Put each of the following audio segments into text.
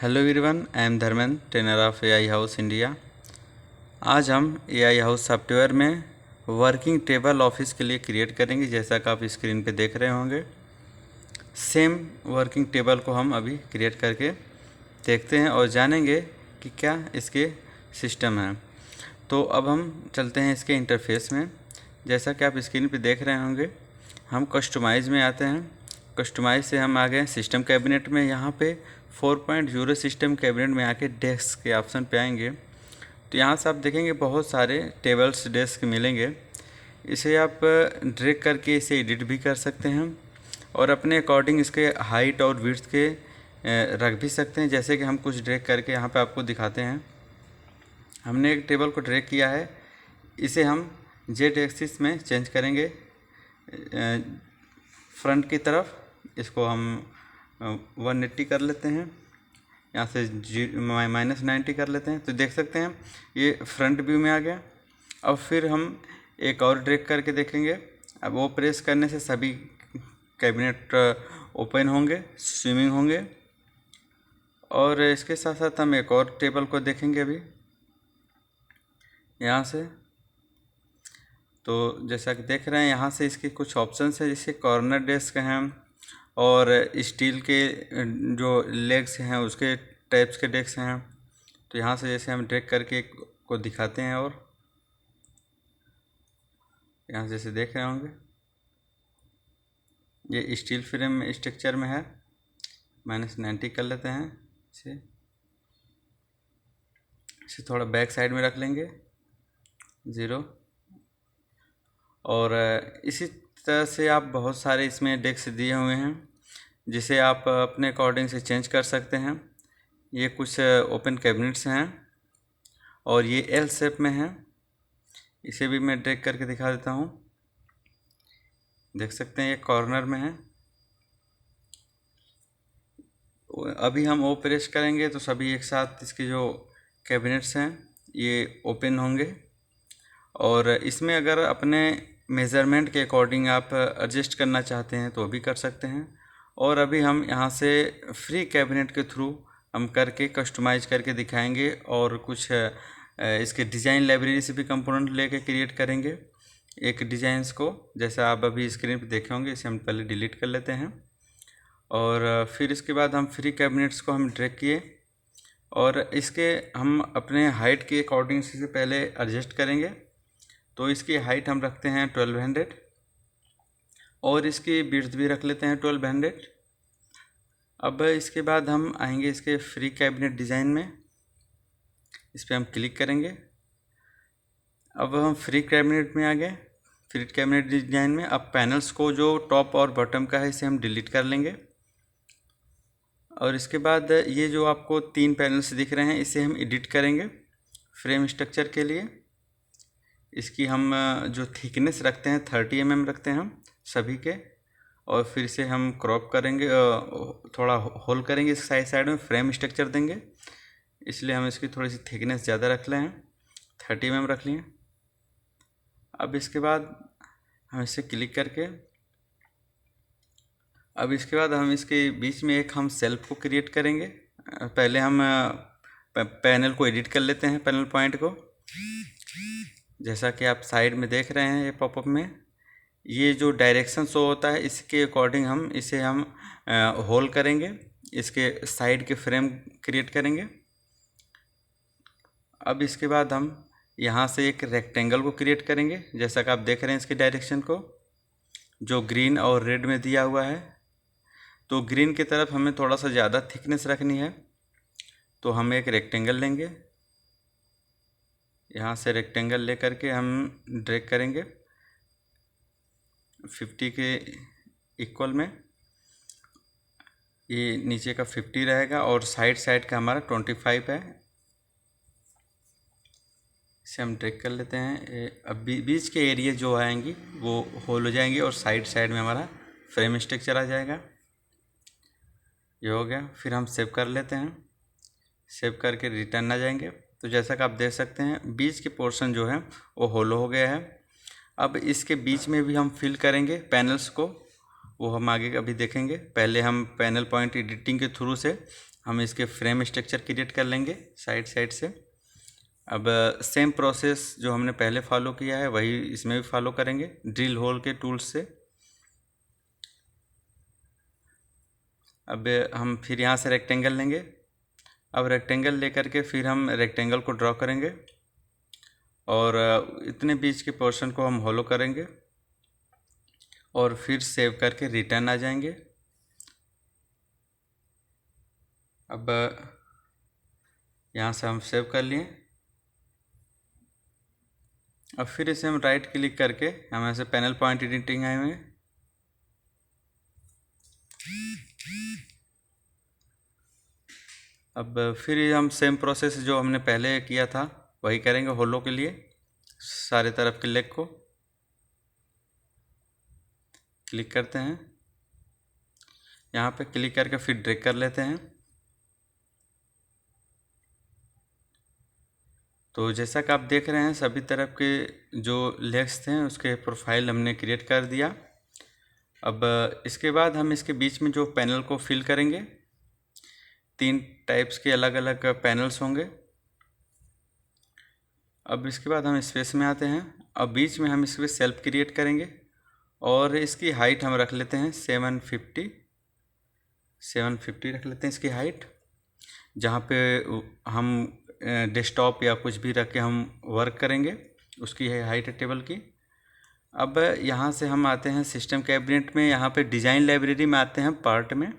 Hello everyone, I am Dharmendra, trainer of AI house India. आज हम AI house software में working table office के लिए क्रिएट करेंगे। जैसा कि आप स्क्रीन पे देख रहे होंगे, सेम वर्किंग टेबल को हम अभी क्रिएट करके देखते हैं और जानेंगे कि क्या इसके सिस्टम है। तो अब हम चलते हैं इसके इंटरफेस में। जैसा कि आप स्क्रीन पे देख रहे होंगे, हम कस्टमाइज़ में आते हैं। कस्टमाइज से हम आ गए सिस्टम कैबिनेट में। यहाँ पे 4.0 सिस्टम कैबिनेट में आके डेस्क के ऑप्शन पे आएंगे तो यहाँ से आप देखेंगे बहुत सारे टेबल्स डेस्क मिलेंगे। इसे आप ड्रैग करके इसे एडिट भी कर सकते हैं और अपने अकॉर्डिंग इसके हाइट और विड्थ के रख भी सकते हैं। जैसे कि हम कुछ ड्रैग करके यहाँ पे आपको दिखाते हैं। हमने एक टेबल को ड्रैग किया है, इसे हम जेड एक्सिस में चेंज करेंगे फ्रंट की तरफ। इसको हम 180 कर लेते हैं, यहाँ से -90 कर लेते हैं। तो देख सकते हैं ये फ्रंट व्यू में आ गया। अब फिर हम एक और ड्रैग करके देखेंगे। अब वो प्रेस करने से सभी कैबिनेट ओपन होंगे, स्विमिंग होंगे। और इसके साथ साथ हम एक और टेबल को देखेंगे अभी यहाँ से। तो जैसा कि देख रहे हैं, यहाँ से इसके कुछ ऑप्शंस है, जैसे कॉर्नर डेस्क हैं और स्टील के जो लेग्स हैं उसके टाइप्स के डेस्क हैं। तो यहाँ से जैसे हम ड्रैग करके को दिखाते हैं और यहाँ से जैसे देख रहे होंगे ये स्टील फ्रेम स्ट्रक्चर में है। -90 कर लेते हैं इसे थोड़ा बैक साइड में रख लेंगे 0। और इसी तरह से आप बहुत सारे इसमें डेस्क दिए हुए हैं जिसे आप अपने अकॉर्डिंग से चेंज कर सकते हैं। ये कुछ ओपन कैबिनेट्स हैं और ये एल शेप में है। इसे भी मैं ड्रैग करके दिखा देता हूँ। देख सकते हैं ये कॉर्नर में है। अभी हम ओ प्रेस करेंगे तो सभी एक साथ इसके जो कैबिनेट्स हैं ये ओपन होंगे। और इसमें अगर अपने मेज़रमेंट के अकॉर्डिंग आप एडजस्ट करना चाहते हैं तो भी कर सकते हैं। और अभी हम यहाँ से फ्री कैबिनेट के थ्रू हम करके कस्टमाइज करके दिखाएंगे और कुछ इसके डिज़ाइन लाइब्रेरी से भी कंपोनेंट लेके क्रिएट करेंगे एक डिज़ाइंस को। जैसा आप अभी स्क्रीन पे देखे होंगे, इसे हम पहले डिलीट कर लेते हैं। और फिर इसके बाद हम फ्री कैबिनेट्स को हम ड्रैग किए और इसके हम अपने हाइट के अकॉर्डिंग से पहले एडजस्ट करेंगे। तो इसकी हाइट हम रखते हैं 1200 और इसकी विड्थ भी रख लेते हैं 1200। अब इसके बाद हम आएंगे इसके फ्री कैबिनेट डिज़ाइन में, इस पर हम क्लिक करेंगे। अब हम फ्री कैबिनेट में आ गए। फ्री कैबिनेट डिज़ाइन में अब पैनल्स को जो टॉप और बॉटम का है इसे हम डिलीट कर लेंगे। और इसके बाद ये जो आपको 3 पैनल्स दिख रहे हैं इसे हम एडिट करेंगे फ्रेम स्ट्रक्चर के लिए। इसकी हम जो थिकनेस रखते हैं 30 mm रखते हैं हम सभी के। और फिर से हम क्रॉप करेंगे, थोड़ा होल करेंगे इस साइड में, फ्रेम स्ट्रक्चर देंगे, इसलिए हम इसकी थोड़ी सी थिकनेस ज़्यादा रख लें, 30 mm रख लिए। अब इसके बाद हम इसे क्लिक करके अब इसके बाद हम इसके बीच में एक हम सेल्फ को क्रिएट करेंगे। पहले हम पैनल को एडिट कर लेते हैं, पैनल पॉइंट को। जैसा कि आप साइड में देख रहे हैं ये पॉपअप में ये जो डायरेक्शन शो होता है इसके अकॉर्डिंग हम इसे होल करेंगे, इसके साइड के फ्रेम क्रिएट करेंगे। अब इसके बाद हम यहाँ से एक रेक्टेंगल को क्रिएट करेंगे। जैसा कि आप देख रहे हैं इसके डायरेक्शन को जो ग्रीन और रेड में दिया हुआ है। तो ग्रीन की तरफ हमें थोड़ा सा ज़्यादा थिकनेस रखनी है, तो हम एक रेक्टेंगल लेंगे। यहाँ से रेक्टेंगल लेकर के हम ड्रैग करेंगे 50 के इक्वल में। ये नीचे का 50 रहेगा और साइड का हमारा 25 है। इसे हम ड्रैग कर लेते हैं। अब बीच के एरिया जो आएंगी वो होल हो जाएंगी और साइड में हमारा फ्रेम स्ट्रक्चर आ जाएगा। ये हो गया। फिर हम सेव कर लेते हैं। सेव करके रिटर्न आ जाएंगे। तो जैसा कि आप देख सकते हैं बीच के पोर्शन जो है वो होलो हो गया है। अब इसके बीच में भी हम फिल करेंगे पैनल्स को, वो हम आगे अभी देखेंगे। पहले हम पैनल पॉइंट एडिटिंग के थ्रू से हम इसके फ्रेम स्ट्रक्चर क्रिएट कर लेंगे साइड साइड से। अब सेम प्रोसेस जो हमने पहले फॉलो किया है वही इसमें भी फॉलो करेंगे ड्रिल होल के टूल्स से। अब हम फिर यहाँ से रेक्टेंगल लेंगे। अब रेक्टेंगल लेकर के फिर हम रेक्टेंगल को ड्रॉ करेंगे और इतने बीच के पोर्शन को हम होलो करेंगे और फिर सेव करके रिटर्न आ जाएंगे। अब यहाँ से हम सेव कर लिए। अब फिर इसे हम राइट क्लिक करके हम ऐसे पैनल पॉइंट एडिटिंग आए हुए हैं। अब फिर हम सेम प्रोसेस जो हमने पहले किया था वही करेंगे होलो के लिए। सारे तरफ के लेग को क्लिक करते हैं, यहाँ पे क्लिक करके फिर ड्रैग कर लेते हैं। तो जैसा कि आप देख रहे हैं सभी तरफ के जो लेग्स थे उसके प्रोफाइल हमने क्रिएट कर दिया। अब इसके बाद हम इसके बीच में जो पैनल को फिल करेंगे, 3 टाइप्स के अलग अलग पैनल्स होंगे। अब इसके बाद हम स्पेस में आते हैं। अब बीच में हम इसके सेल्फ क्रिएट करेंगे और इसकी हाइट हम रख लेते हैं 750 रख लेते हैं इसकी हाइट। जहाँ पे हम डेस्कटॉप या कुछ भी रख के हम वर्क करेंगे उसकी है हाइट टेबल की। अब यहाँ से हम आते हैं सिस्टम कैबिनेट में, यहाँ पे डिज़ाइन लाइब्रेरी में आते हैं पार्ट में।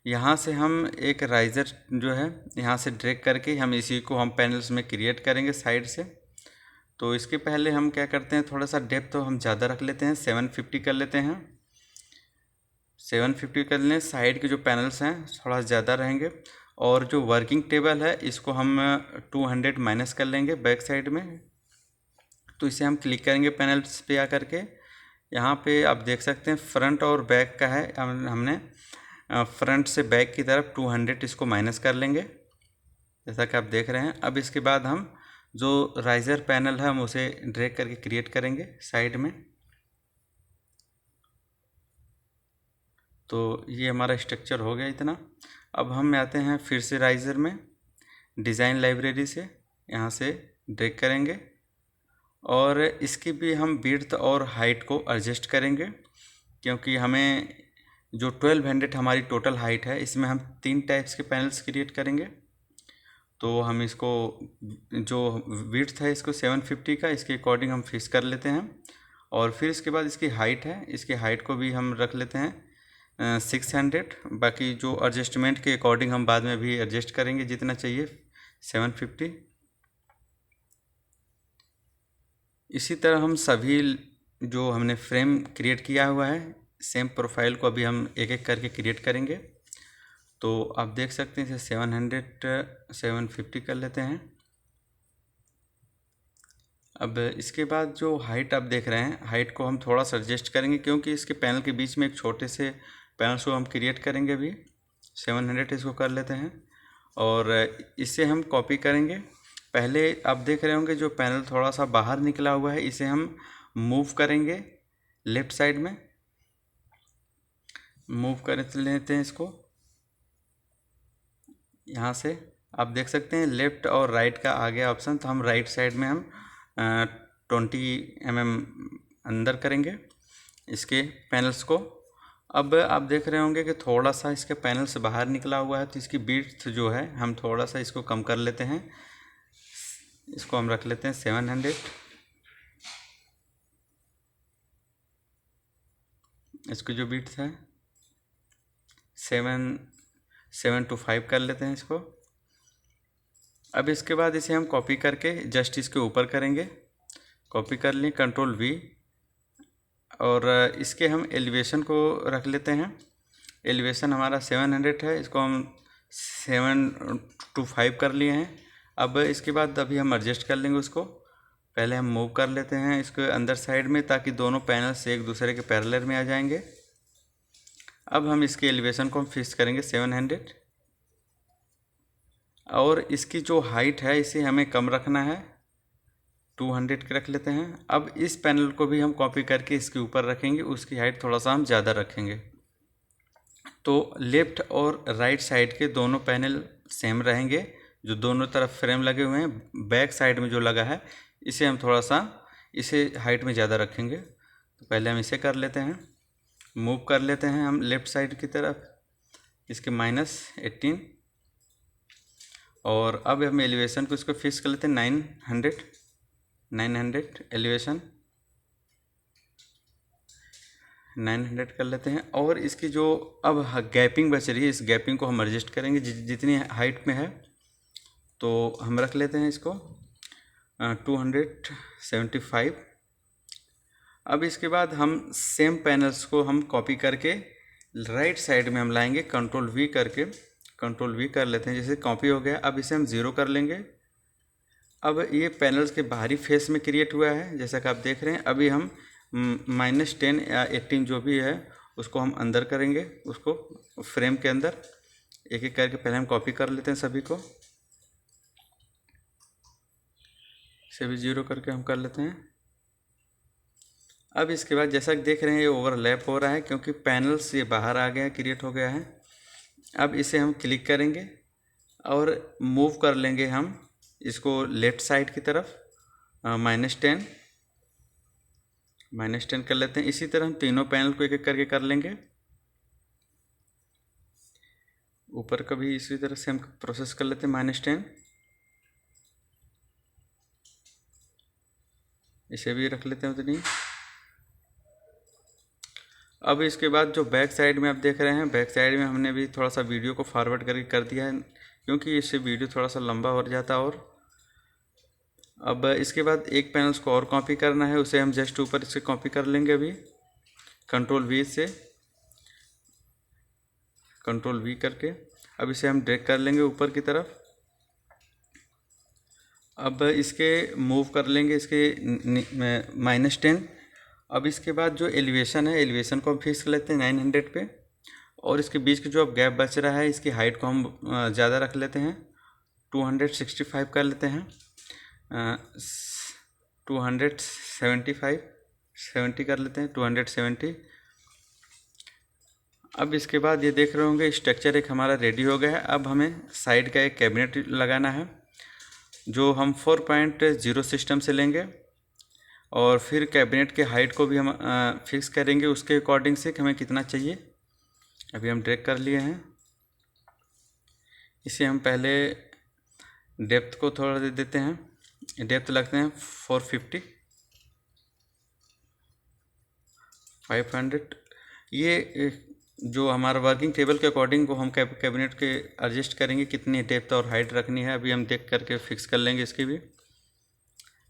यहाँ से हम एक राइज़र जो है यहाँ से ड्रैग करके हम इसी को हम पैनल्स में क्रिएट करेंगे साइड से। तो इसके पहले हम क्या करते हैं, थोड़ा सा डेप्थ तो हम ज़्यादा रख लेते हैं, 750 कर लेते हैं। 750 कर लें। साइड के जो पैनल्स हैं थोड़ा ज़्यादा रहेंगे और जो वर्किंग टेबल है इसको हम 200 माइनस कर लेंगे बैक साइड में। तो इसे हम क्लिक करेंगे पैनल्स पे आकर के। यहाँ पे आप देख सकते हैं फ्रंट और बैक का है, हमने फ्रंट से बैक की तरफ 200 इसको माइनस कर लेंगे जैसा कि आप देख रहे हैं। अब इसके बाद हम जो राइज़र पैनल है हम उसे ड्रैग करके क्रिएट करेंगे साइड में। तो ये हमारा स्ट्रक्चर हो गया इतना। अब हम आते हैं फिर से राइज़र में, डिज़ाइन लाइब्रेरी से यहाँ से ड्रैग करेंगे और इसकी भी हम विड्थ और हाइट को एडजस्ट करेंगे, क्योंकि हमें जो 1200 हमारी टोटल हाइट है इसमें हम 3 टाइप्स के पैनल्स क्रिएट करेंगे। तो हम इसको जो विड्थ है इसको 750 का इसके अकॉर्डिंग हम फिक्स कर लेते हैं और फिर इसके बाद इसकी हाइट है, इसकी हाइट को भी हम रख लेते हैं 600। बाकी जो एडजस्टमेंट के अकॉर्डिंग हम बाद में भी एडजस्ट करेंगे जितना चाहिए 750। इसी तरह हम सभी जो हमने फ्रेम क्रिएट किया हुआ है सेम प्रोफाइल को अभी हम एक एक करके क्रिएट करेंगे। तो आप देख सकते हैं इसे 750 कर लेते हैं। अब इसके बाद जो हाइट आप देख रहे हैं हाइट को हम थोड़ा सा एडजस्ट करेंगे, क्योंकि इसके पैनल के बीच में एक छोटे से पैनल को हम क्रिएट करेंगे। अभी 700 इसको कर लेते हैं और इसे हम कॉपी करेंगे। पहले आप देख रहे होंगे जो पैनल थोड़ा सा बाहर निकला हुआ है इसे हम मूव करेंगे लेफ़्ट साइड में, मूव कर लेते हैं इसको। यहाँ से आप देख सकते हैं लेफ़्ट और राइट का आ गया ऑप्शन, तो हम राइट साइड में हम 20 mm अंदर करेंगे इसके पैनल्स को। अब आप देख रहे होंगे कि थोड़ा सा इसके पैनल से बाहर निकला हुआ है, तो इसकी विड्थ जो है हम थोड़ा सा इसको कम कर लेते हैं। इसको हम रख लेते हैं 700। इसकी जो विड्थ है 7 to 5 कर लेते हैं इसको। अब इसके बाद इसे हम कॉपी करके जस्ट इसके ऊपर करेंगे। कॉपी कर लिए Ctrl+V और इसके हम एलिवेशन को रख लेते हैं। एलिवेशन हमारा 700 है, इसको हम 7 to 5 कर लिए हैं। अब इसके बाद अभी हम एडजस्ट कर लेंगे उसको। पहले हम मूव कर लेते हैं इसके अंदर साइड में, ताकि दोनों पैनल्स एक दूसरे के पैरेलल में आ जाएंगे। अब हम इसके एलिवेशन को हम फिक्स करेंगे 700 और इसकी जो हाइट है इसे हमें कम रखना है, 200 के रख लेते हैं। अब इस पैनल को भी हम कॉपी करके इसके ऊपर रखेंगे, उसकी हाइट थोड़ा सा हम ज़्यादा रखेंगे। तो लेफ़्ट और राइट साइड के दोनों पैनल सेम रहेंगे, जो दोनों तरफ फ्रेम लगे हुए हैं। बैक साइड में जो लगा है इसे हम थोड़ा सा इसे हाइट में ज़्यादा रखेंगे। तो पहले हम इसे कर लेते हैं, मूव कर लेते हैं हम लेफ़्ट साइड की तरफ, इसके -18। और अब हम एलिवेशन को इसको फिक्स कर लेते हैं 900 एलिवेशन 900 कर लेते हैं। और इसकी जो अब गैपिंग बच रही है, इस गैपिंग को हम एडजस्ट करेंगे जितनी हाइट में है। तो हम रख लेते हैं इसको 275। अब इसके बाद हम सेम पैनल्स को हम कॉपी करके राइट साइड में हम लाएंगे, कंट्रोल वी कर लेते हैं। जैसे कॉपी हो गया, अब इसे हम 0 कर लेंगे। अब ये पैनल्स के बाहरी फेस में क्रिएट हुआ है, जैसा कि आप देख रहे हैं। अभी हम -10 या 18 जो भी है उसको हम अंदर करेंगे, उसको फ्रेम के अंदर एक एक करके पहले हम कॉपी कर लेते हैं सभी को। इसे भी 0 करके हम कर लेते हैं। अब इसके बाद जैसा कि देख रहे हैं ये ओवरलैप हो रहा है, क्योंकि पैनल्स ये बाहर आ गया, क्रिएट हो गया है। अब इसे हम क्लिक करेंगे और मूव कर लेंगे हम इसको लेफ़्ट साइड की तरफ, -10 कर लेते हैं। इसी तरह हम तीनों पैनल को एक एक करके कर लेंगे। ऊपर का भी इसी तरह से हम प्रोसेस कर लेते हैं -10। इसे भी रख लेते हैं उतनी। अब इसके बाद जो बैक साइड में आप देख रहे हैं, बैक साइड में हमने भी थोड़ा सा वीडियो को फॉरवर्ड करके कर दिया है, क्योंकि इससे वीडियो थोड़ा सा लंबा हो जाता। और अब इसके बाद एक पैनल्स को और कॉपी करना है, उसे हम जस्ट ऊपर से कॉपी कर लेंगे। अभी कंट्रोल वी करके अब इसे हम ड्रैग कर लेंगे ऊपर की तरफ। अब इसके मूव कर लेंगे इसके -10। अब इसके बाद जो एलिवेशन है, एलिवेशन को हम फिक्स कर लेते हैं 900 पे। और इसके बीच के जो अब गैप बच रहा है, इसकी हाइट को हम ज़्यादा रख लेते हैं, 265 कर लेते हैं। 275 70 कर लेते हैं, 270। अब इसके बाद ये देख रहे होंगे स्ट्रक्चर एक हमारा रेडी हो गया है। अब हमें साइड का एक कैबिनेट लगाना है, जो हम 4.0 सिस्टम से लेंगे। और फिर कैबिनेट के हाइट को भी हम फिक्स करेंगे उसके अकॉर्डिंग से कि हमें कितना चाहिए। अभी हम ड्रैग कर लिए हैं इसे। हम पहले डेप्थ को थोड़ा दे देते हैं, डेप्थ लगते हैं 450 500। ये जो हमारा वर्किंग टेबल के अकॉर्डिंग को हम कैबिनेट के एडजस्ट करेंगे कितनी डेप्थ और हाइट रखनी है। अभी हम देख करके फिक्स कर लेंगे इसकी भी।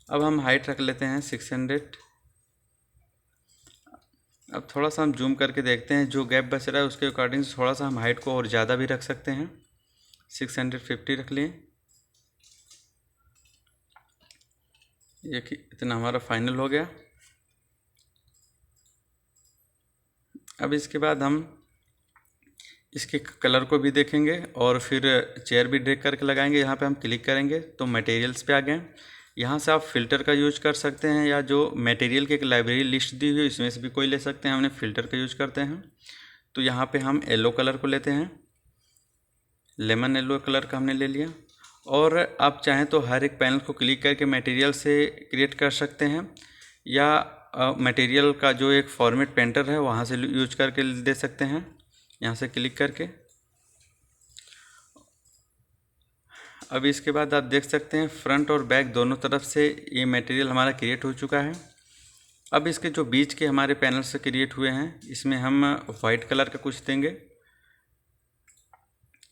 अब हम हाइट रख लेते हैं 600। अब थोड़ा सा हम जूम करके देखते हैं, जो गैप बच रहा है उसके अकॉर्डिंग से थोड़ा सा हम हाइट को और ज़्यादा भी रख सकते हैं। 650 रख लिए। ये कि इतना हमारा फाइनल हो गया। अब इसके बाद हम इसके कलर को भी देखेंगे और फिर चेयर भी ड्रैग करके लगाएंगे। यहाँ पे हम क्लिक करेंगे तो मटेरियल्स पे आ गए। यहाँ से आप फ़िल्टर का यूज कर सकते हैं, या जो मटेरियल की एक लाइब्रेरी लिस्ट दी हुई है इसमें से भी कोई ले सकते हैं। हमने फ़िल्टर का यूज करते हैं। तो यहाँ पे हम येलो कलर को लेते हैं, लेमन येलो कलर का हमने ले लिया। और आप चाहें तो हर एक पैनल को क्लिक करके मटेरियल से क्रिएट कर सकते हैं, या मटेरियल का जो एक फॉर्मेट पेंटर है वहाँ से यूज करके दे सकते हैं, यहाँ से क्लिक करके। अब इसके बाद आप देख सकते हैं फ्रंट और बैक दोनों तरफ से ये मटेरियल हमारा क्रिएट हो चुका है। अब इसके जो बीच के हमारे पैनल से क्रिएट हुए हैं, इसमें हम वाइट कलर का कुछ देंगे।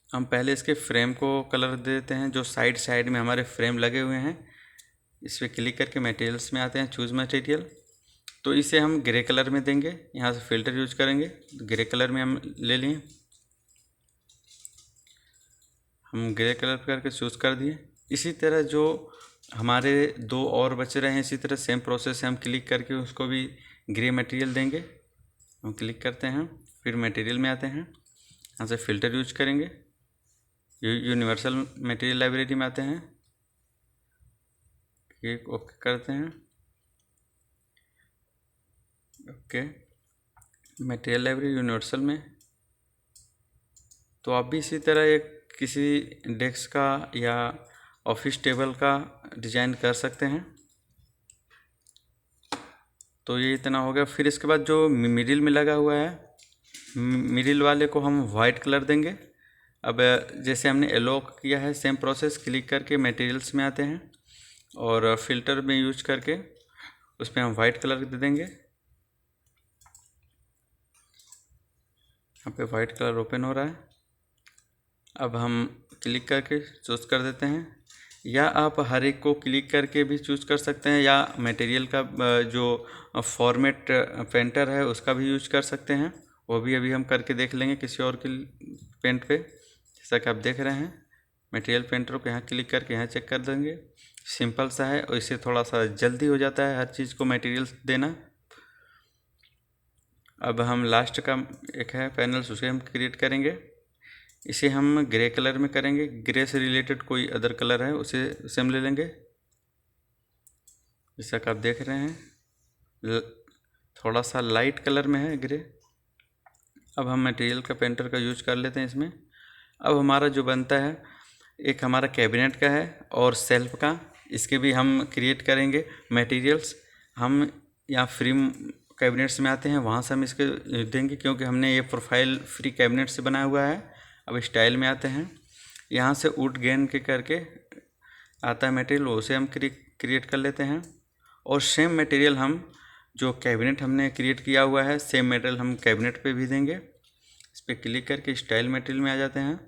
हम पहले इसके फ्रेम को कलर दे देते हैं, जो साइड साइड में हमारे फ्रेम लगे हुए हैं। इस पर क्लिक करके मटेरियल्स में आते हैं, चूज़ मटेरियल। तो इसे हम ग्रे कलर में देंगे, यहाँ से फ़िल्टर यूज करेंगे तो ग्रे कलर में हम ले लिए। हम ग्रे कलर करके चूज़ कर दिए। इसी तरह जो हमारे दो और बच रहे हैं, इसी तरह सेम प्रोसेस से हम क्लिक करके उसको भी ग्रे मटेरियल देंगे। हम क्लिक करते हैं, फिर मटेरियल में आते हैं, यहाँ से फ़िल्टर यूज करेंगे, यूनिवर्सल मटेरियल लाइब्रेरी में आते हैं, ठीक ओके करते हैं। ओके मटेरियल लाइब्रेरी यूनिवर्सल में तो आप भी इसी तरह एक किसी डेस्क का या ऑफिस टेबल का डिज़ाइन कर सकते हैं। तो ये इतना हो गया। फिर इसके बाद जो मिडिल में लगा हुआ है, मिडिल वाले को हम वाइट कलर देंगे। अब जैसे हमने येलो किया है, सेम प्रोसेस, क्लिक करके मटेरियल्स में आते हैं और फिल्टर में यूज करके उस पर हम वाइट कलर दे देंगे। यहाँ पे वाइट कलर ओपन हो रहा है। अब हम क्लिक करके चूज़ कर देते हैं, या आप हर एक को क्लिक करके भी चूज़ कर सकते हैं, या मटेरियल का जो फॉर्मेट पेंटर है उसका भी यूज कर सकते हैं। वो भी अभी हम करके देख लेंगे किसी और के पेंट पे। जैसा कि आप देख रहे हैं, मटेरियल पेंटर को यहाँ क्लिक करके यहाँ चेक कर देंगे। सिंपल सा है और इससे थोड़ा सा जल्दी हो जाता है हर चीज़ को मटेरियल्स देना। अब हम लास्ट का एक है पैनल्स, उसे हम क्रिएट करेंगे। इसे हम ग्रे कलर में करेंगे। ग्रे से रिलेटेड कोई अदर कलर है उसे हम ले लेंगे। जैसा कि आप देख रहे हैं, थोड़ा सा लाइट कलर में है ग्रे। अब हम मटेरियल का पेंटर का यूज कर लेते हैं इसमें। अब हमारा जो बनता है, एक हमारा कैबिनेट का है और सेल्फ का, इसके भी हम क्रिएट करेंगे मटेरियल्स। हम यहाँ फ्री कैबिनेट्स में आते हैं, वहाँ से हम इसके देंगे क्योंकि हमने ये प्रोफाइल फ्री कैबिनेट से बनाया हुआ है। अब स्टाइल में आते हैं, यहाँ से वुड गेन के करके आता है मटेरियल, उसे हम क्रिएट कर लेते हैं। और सेम मटेरियल हम जो कैबिनेट हमने क्रिएट किया हुआ है, सेम मटेरियल हम कैबिनेट पे भी देंगे। इस पर क्लिक करके स्टाइल मटेरियल में आ जाते हैं।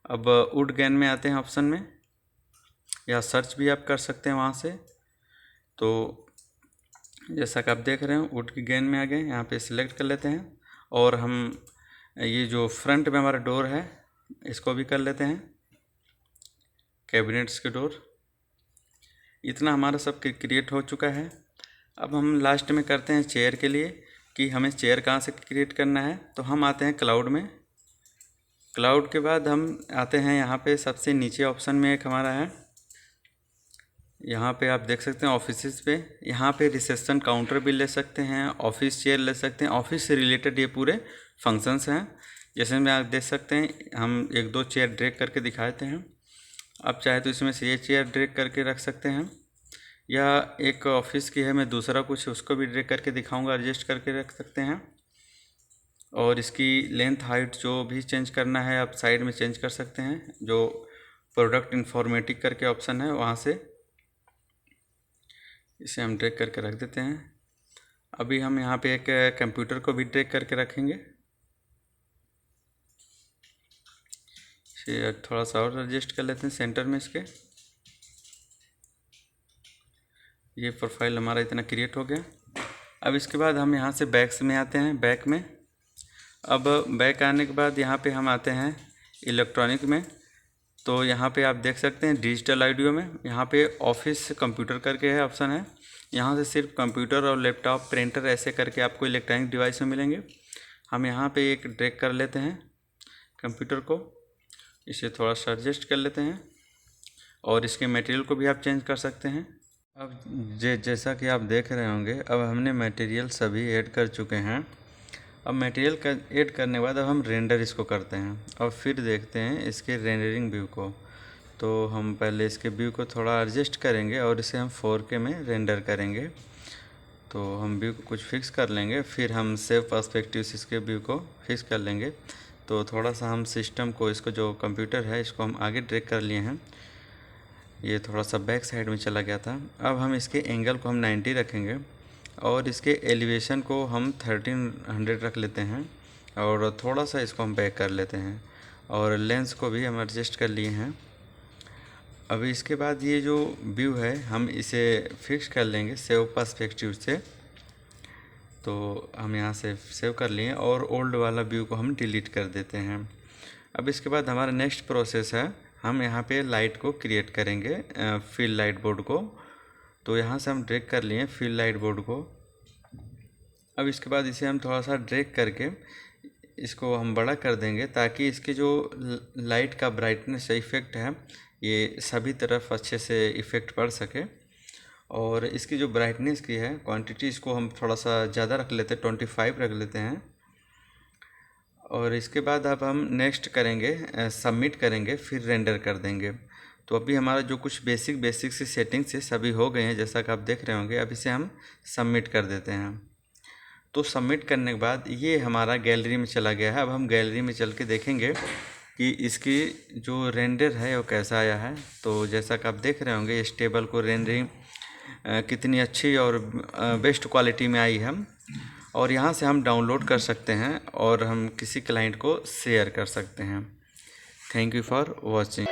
अब वुड गेन में आते हैं ऑप्शन में, या सर्च भी आप कर सकते हैं वहाँ से। तो जैसा कि आप देख रहे हैं, वुड की गेन में आ गए, यहाँ पे सिलेक्ट कर लेते हैं। और हम ये जो फ्रंट में हमारा डोर है इसको भी कर लेते हैं, कैबिनेट्स के डोर। इतना हमारा सब क्रिएट हो चुका है। अब हम लास्ट में करते हैं चेयर के लिए, कि हमें चेयर कहाँ से क्रिएट करना है। तो हम आते हैं क्लाउड में। क्लाउड के बाद हम आते हैं यहाँ पे सबसे नीचे ऑप्शन में एक हमारा है, यहाँ पे आप देख सकते हैं ऑफिस पे। यहाँ पे रिसेप्शन काउंटर भी ले सकते हैं, ऑफिस चेयर ले सकते हैं। ऑफिस से रिलेटेड ये पूरे फंक्शंस हैं। जैसे में आप देख सकते हैं, हम एक दो चेयर ड्रैग करके दिखाते हैं। आप चाहे तो इसमें से ये चेयर ड्रैग करके रख सकते हैं, या एक ऑफिस की है, मैं दूसरा कुछ उसको भी ड्रैग करके दिखाऊंगा, एडजस्ट करके रख सकते हैं। और इसकी लेंथ हाइट जो भी चेंज करना है आप साइड में चेंज कर सकते हैं। जो प्रोडक्ट इन्फॉर्मेटिक करके ऑप्शन है वहाँ से इसे हम ड्रैग करके रख देते हैं। अभी हम यहाँ पे एक कंप्यूटर को भी ड्रैग करके रखेंगे। इसे थोड़ा सा और एडजस्ट कर लेते हैं सेंटर में इसके। ये प्रोफाइल हमारा इतना क्रिएट हो गया। अब इसके बाद हम यहाँ से बैक्स में आते हैं, बैक में। अब बैक आने के बाद यहाँ पे हम आते हैं इलेक्ट्रॉनिक में। तो यहाँ पे आप देख सकते हैं डिजिटल ऑडियो में, यहाँ पे ऑफिस कंप्यूटर करके है ऑप्शन है। यहाँ से सिर्फ कंप्यूटर और लैपटॉप, प्रिंटर ऐसे करके आपको इलेक्ट्रॉनिक डिवाइस में मिलेंगे। हम यहाँ पे एक ड्रैग कर लेते हैं कंप्यूटर को, इसे थोड़ा सा एडजस्ट कर लेते हैं। और इसके मटेरियल को भी आप चेंज कर सकते हैं। अब जैसा कि आप देख रहे होंगे, अब हमने मटेरियल सभी ऐड कर चुके हैं। अब मटेरियल ऐड करने के बाद अब हम रेंडर इसको करते हैं और फिर देखते हैं इसके रेंडरिंग व्यू को। तो हम पहले इसके व्यू को थोड़ा एडजस्ट करेंगे और इसे हम 4K में रेंडर करेंगे। तो हम व्यू को कुछ फिक्स कर लेंगे, फिर हम सेव पर्सपेक्टिव से इसके व्यू को फिक्स कर लेंगे। तो थोड़ा सा हम सिस्टम को, इसको जो कंप्यूटर है इसको हम आगे ड्रैग कर लिए हैं। ये थोड़ा सा बैक साइड में चला गया था। अब हम इसके एंगल को हम 90 रखेंगे और इसके एलिवेशन को हम 1300 रख लेते हैं और थोड़ा सा इसको हम बैक कर लेते हैं। और लेंस को भी हम एडजस्ट कर लिए हैं। अभी इसके बाद ये जो व्यू है हम इसे फिक्स कर लेंगे सेव पर्सपेक्टिव से। तो हम यहाँ से सेव कर लिए और ओल्ड वाला व्यू को हम डिलीट कर देते हैं। अब इसके बाद हमारा नेक्स्ट प्रोसेस है, हम यहाँ पे लाइट को क्रिएट करेंगे, फील्ड लाइट बोर्ड को। तो यहाँ से हम ड्रैग कर लिए फील्ड लाइट बोर्ड को। अब इसके बाद इसे हम थोड़ा सा ड्रैग करके इसको हम बड़ा कर देंगे, ताकि इसके जो लाइट का ब्राइटनेस इफेक्ट है ये सभी तरफ अच्छे से इफ़ेक्ट पड़ सके। और इसकी जो ब्राइटनेस की है क्वांटिटी, इसको हम थोड़ा सा ज़्यादा रख लेते हैं, 25 रख लेते हैं। और इसके बाद अब हम नेक्स्ट करेंगे, सबमिट करेंगे, फिर रेंडर कर देंगे। तो अभी हमारा जो कुछ बेसिक सी सेटिंग्स है सभी हो गए हैं, जैसा कि आप देख रहे होंगे। अब इसे हम सबमिट कर देते हैं। तो सबमिट करने के बाद ये हमारा गैलरी में चला गया है। अब हम गैलरी में चल के देखेंगे कि इसकी जो रेंडर है वो कैसा आया है। तो जैसा कि आप देख रहे होंगे इस टेबल को रेंडरिंग कितनी अच्छी और बेस्ट क्वालिटी में आई है। और यहाँ से हम डाउनलोड कर सकते हैं और हम किसी क्लाइंट को शेयर कर सकते हैं। Thank you for watching.